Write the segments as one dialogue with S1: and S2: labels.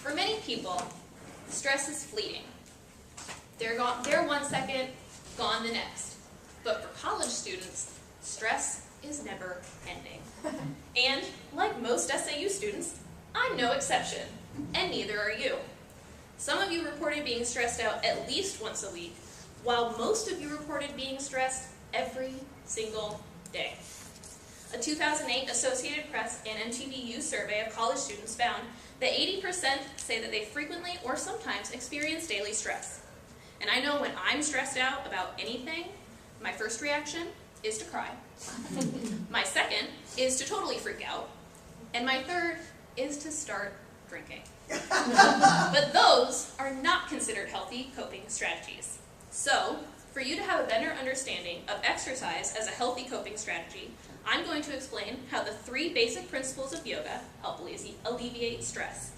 S1: For many people, stress is fleeting. They're 1 second, gone the next. But for college students, stress is never ending. And like most SAU students, I'm no exception, and neither are you. Some of you reported being stressed out at least once a week, while most of you reported being stressed every single day. A 2008 Associated Press and MTVU survey of college students found that 80% say that they frequently or sometimes experience daily stress. And I know when I'm stressed out about anything, my first reaction is to cry. My second is to totally freak out. And my third is to start drinking. But those are not considered healthy coping strategies. So, for you to have a better understanding of exercise as a healthy coping strategy, I'm going to explain how the 3 basic principles of yoga help alleviate stress.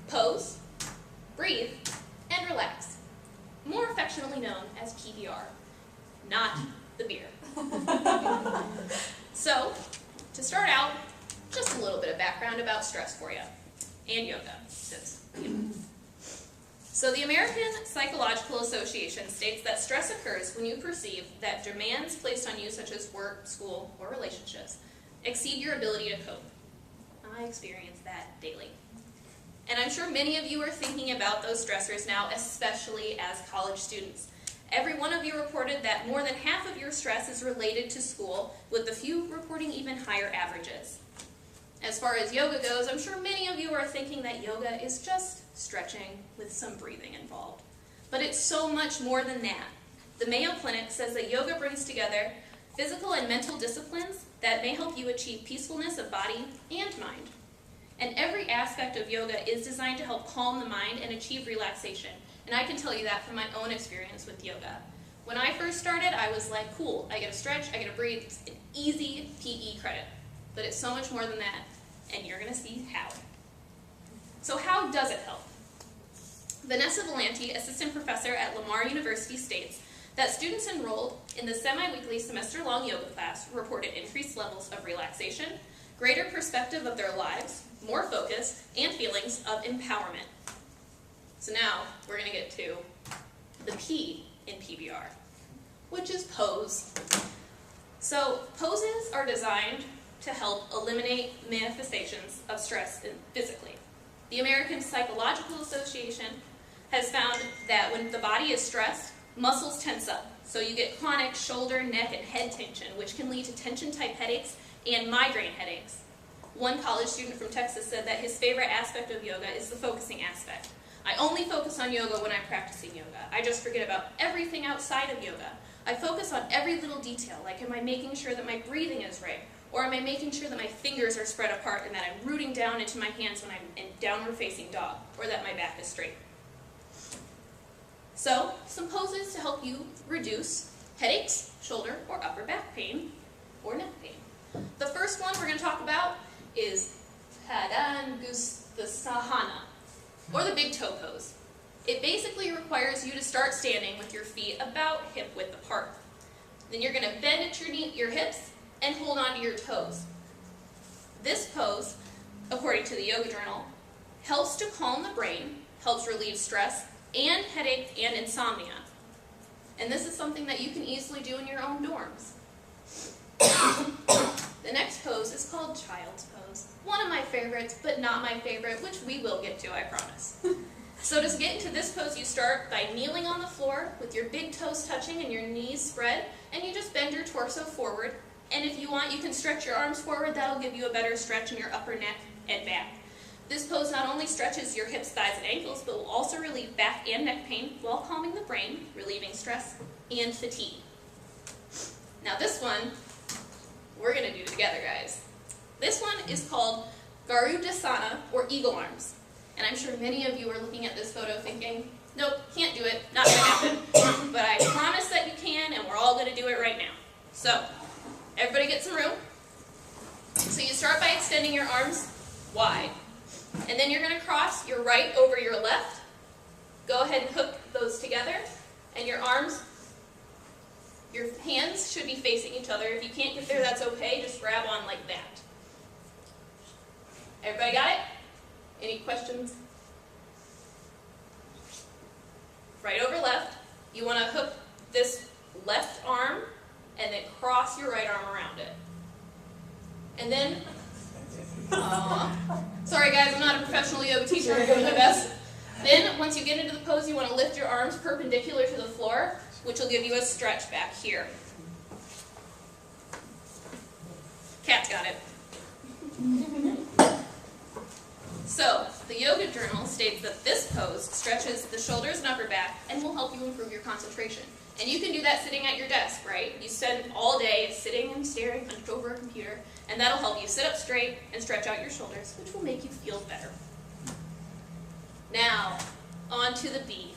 S1: Pose, breathe, and relax. More affectionately known as PBR, not the beer. So, to start out, just a little bit of background about stress for you, and yoga, So the American Psychological Association states that stress occurs when you perceive that demands placed on you, such as work, school, or relationships, exceed your ability to cope. I experience that daily. And I'm sure many of you are thinking about those stressors now, especially as college students. Every one of you reported that more than half of your stress is related to school, with a few reporting even higher averages. As far as yoga goes, I'm sure many of you are thinking that yoga is just stretching with some breathing involved. But it's so much more than that. The Mayo Clinic says that yoga brings together physical and mental disciplines that may help you achieve peacefulness of body and mind. And every aspect of yoga is designed to help calm the mind and achieve relaxation. And I can tell you that from my own experience with yoga. When I first started, I was like, cool, I get to stretch, I get to breathe, it's an easy PE credit. But it's so much more than that, and you're going to see how. So how does it help? Vanessa Valenti, assistant professor at Lamar University, states that students enrolled in the semi-weekly semester-long yoga class reported increased levels of relaxation, greater perspective of their lives, more focus, and feelings of empowerment. So now we're going to get to the P in PBR, which is pose. So poses are designed to help eliminate manifestations of stress physically. The American Psychological Association has found that when the body is stressed, muscles tense up. So you get chronic shoulder, neck, and head tension, which can lead to tension-type headaches and migraine headaches. One college student from Texas said that his favorite aspect of yoga is the focusing aspect. I only focus on yoga when I'm practicing yoga. I just forget about everything outside of yoga. I focus on every little detail, like am I making sure that my breathing is right? Or am I making sure that my fingers are spread apart and that I'm rooting down into my hands when I'm in downward facing dog? Or that my back is straight? So, some poses to help you reduce headaches, shoulder or upper back pain, or neck pain. The first one we're going to talk about is Padangusthasana, or the big toe pose. It basically requires you to start standing with your feet about hip width apart. Then you're going to bend at your hips and hold on to your toes. This pose, according to the Yoga Journal, helps to calm the brain, helps relieve stress and headache and insomnia. And this is something that you can easily do in your own dorms. The next pose is called Child's Pose. One of my favorites, but not my favorite, which we will get to, I promise. So to get into this pose, you start by kneeling on the floor with your big toes touching and your knees spread, and you just bend your torso forward. And if you want, you can stretch your arms forward. That'll give you a better stretch in your upper neck and back. This pose not only stretches your hips, thighs, and ankles, but will also relieve back and neck pain while calming the brain, relieving stress and fatigue. Now this one, we're going to do together, guys. This one is called Garudasana, or eagle arms. And I'm sure many of you are looking at this photo thinking, nope, can't do it, not going to happen. But I promise that you can, and we're all going to do it right now. So, everybody get some room. So you start by extending your arms wide. And then you're going to cross your right over your left. Go ahead and hook those together. And your arms, your hands should be facing each other. If you can't get there, that's okay. Just grab on like that. Everybody got it? Any questions? Right over left. You want to hook this left arm and then cross your right arm around it. And then, sorry guys, I'm not a professional yoga teacher, I'm doing my best. Then, once you get into the pose, you want to lift your arms perpendicular to the floor, which will give you a stretch back here. Cat's got it. So, the Yoga Journal states that this pose stretches the shoulders and upper back and will help you improve your concentration. And you can do that sitting at your desk, right? You spend all day sitting and staring over a computer, and that'll help you sit up straight and stretch out your shoulders, which will make you feel better. Now, on to the B,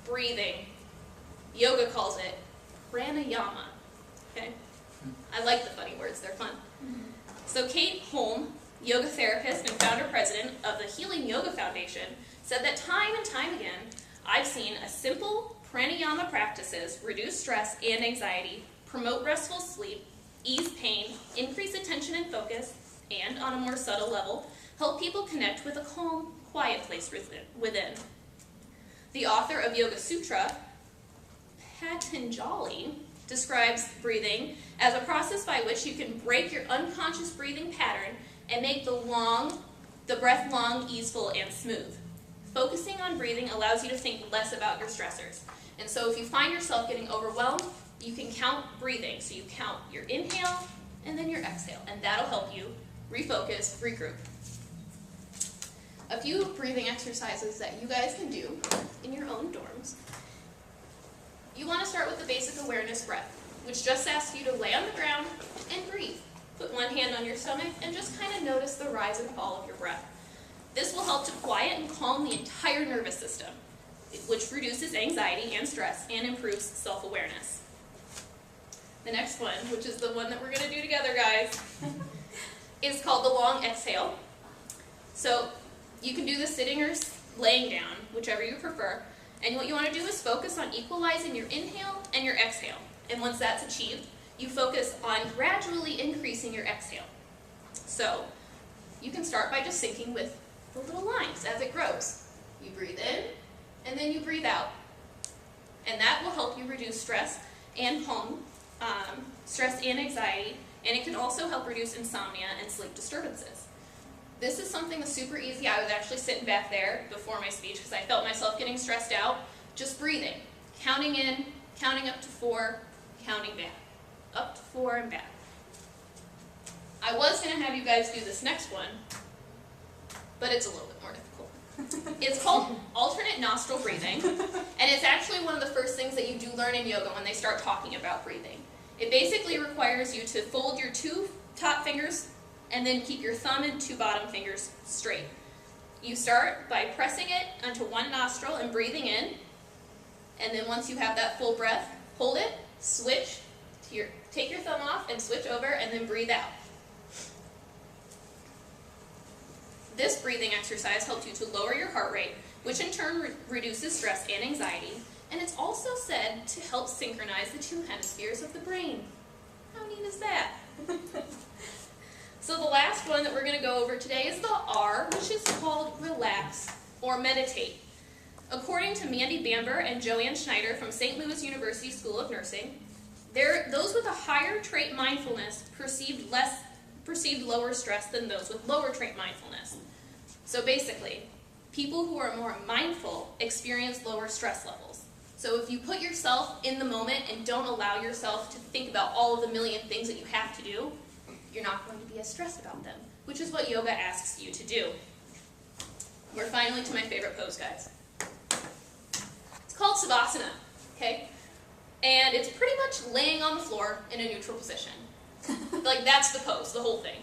S1: breathing. Yoga calls it pranayama, okay? I like the funny words, they're fun. So Kate Holm, yoga therapist and founder-president of the Healing Yoga Foundation, said that time and time again, I've seen a simple pranayama practices reduce stress and anxiety, promote restful sleep, ease pain, increase attention and focus, and on a more subtle level, help people connect with a calm, quiet place within. The author of Yoga Sutra, Patanjali, describes breathing as a process by which you can break your unconscious breathing pattern and make the breath long, easeful, and smooth. Focusing on breathing allows you to think less about your stressors. And so if you find yourself getting overwhelmed, you can count breathing. So you count your inhale and then your exhale, and that'll help you refocus, regroup. A few breathing exercises that you guys can do in your own dorms. You want to start with the basic awareness breath, which just asks you to lay on the ground and breathe. Put one hand on your stomach and just kind of notice the rise and fall of your breath. This will help to quiet and calm the entire nervous system, which reduces anxiety and stress and improves self-awareness. The next one, which is the one that we're going to do together, guys, is called the long exhale. So you can do this sitting or laying down, whichever you prefer. And what you want to do is focus on equalizing your inhale and your exhale. And once that's achieved, you focus on gradually increasing your exhale. So you can start by just syncing with the little lines as it grows. You breathe in, and then you breathe out. And that will help you reduce stress and stress and anxiety, and it can also help reduce insomnia and sleep disturbances. This is something that's super easy. I was actually sitting back there before my speech because I felt myself getting stressed out. Just breathing, counting in, counting up to 4, counting back. Up to 4 and back. I was going to have you guys do this next one, but it's a little bit more difficult. It's called alternate nostril breathing, and it's actually one of the first things that you do learn in yoga when they start talking about breathing. It basically requires you to fold your 2 top fingers and then keep your thumb and 2 bottom fingers straight. You start by pressing it onto one nostril and breathing in, and then once you have that full breath, hold it, switch, take your thumb off and switch over, and then breathe out. This breathing exercise helps you to lower your heart rate, which in turn reduces stress and anxiety, and it's also said to help synchronize the 2 hemispheres of the brain. How neat is that? So the last one that we're going to go over today is the R, which is called relax or meditate. According to Mandy Bamber and Joanne Schneider from St. Louis University School of Nursing, those with a higher trait mindfulness perceived lower stress than those with lower trait mindfulness. So basically, people who are more mindful experience lower stress levels. So if you put yourself in the moment and don't allow yourself to think about all of the million things that you have to do, you're not going to be as stressed about them, which is what yoga asks you to do. We're finally to my favorite pose, guys. It's called Savasana, okay? And it's pretty much laying on the floor in a neutral position. Like, that's the pose, the whole thing.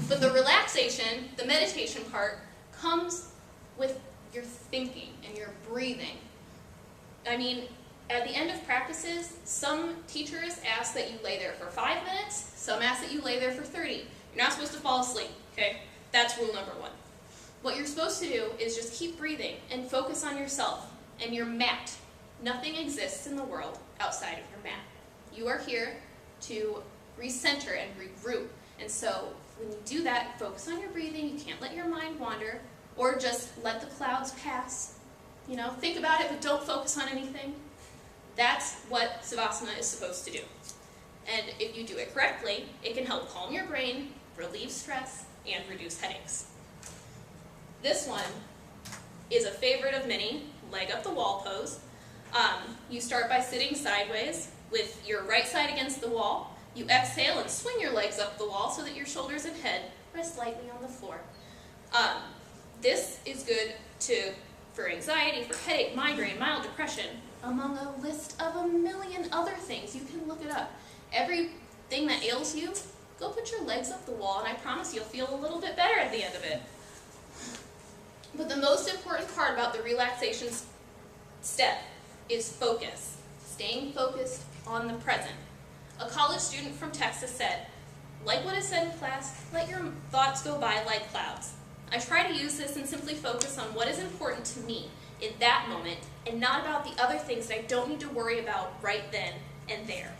S1: But the relaxation, the meditation part, comes with your thinking and your breathing. I mean, at the end of practices, some teachers ask that you lay there for 5 minutes, some ask that you lay there for 30. You're not supposed to fall asleep, okay? That's rule number 1. What you're supposed to do is just keep breathing and focus on yourself and your mat. Nothing exists in the world outside of your mat. You are here to recenter and regroup. And so when you do that, focus on your breathing. You can't let your mind wander or just let the clouds pass. You know, think about it, but don't focus on anything. That's what Savasana is supposed to do. And if you do it correctly, it can help calm your brain, relieve stress, and reduce headaches. This one is a favorite of many, leg up the wall pose. You start by sitting sideways with your right side against the wall. You exhale and swing your legs up the wall so that your shoulders and head rest lightly on the floor. This is good for anxiety, for headache, migraine, mild depression, among a list of a million other things. You can look it up. Everything that ails you, go put your legs up the wall, and I promise you'll feel a little bit better at the end of it. But the most important part about the relaxation step is focus. Staying focused on the present. A college student from Texas said, like what is said in class, let your thoughts go by like clouds. I try to use this and simply focus on what is important to me in that moment and not about the other things that I don't need to worry about right then and there.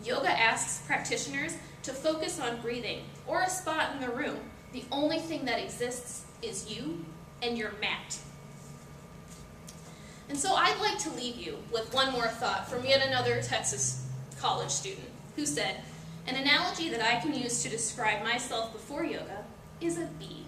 S1: Yoga asks practitioners to focus on breathing or a spot in the room. The only thing that exists is you and your mat. And so I'd like to leave you with one more thought from yet another Texas college student who said, an analogy that I can use to describe myself before yoga is a bee.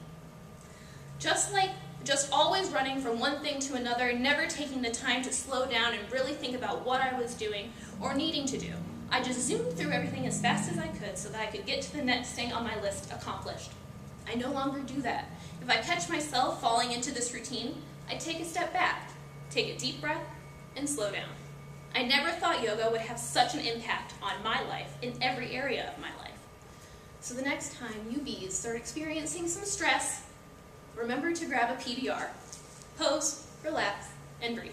S1: Just always running from one thing to another, never taking the time to slow down and really think about what I was doing or needing to do. I just zoomed through everything as fast as I could so that I could get to the next thing on my list accomplished. I no longer do that. If I catch myself falling into this routine, I take a step back, take a deep breath, and slow down. I never thought yoga would have such an impact on my life in every area of my life. So the next time you bees start experiencing some stress, remember to grab a PBR. Pose, relax, and breathe.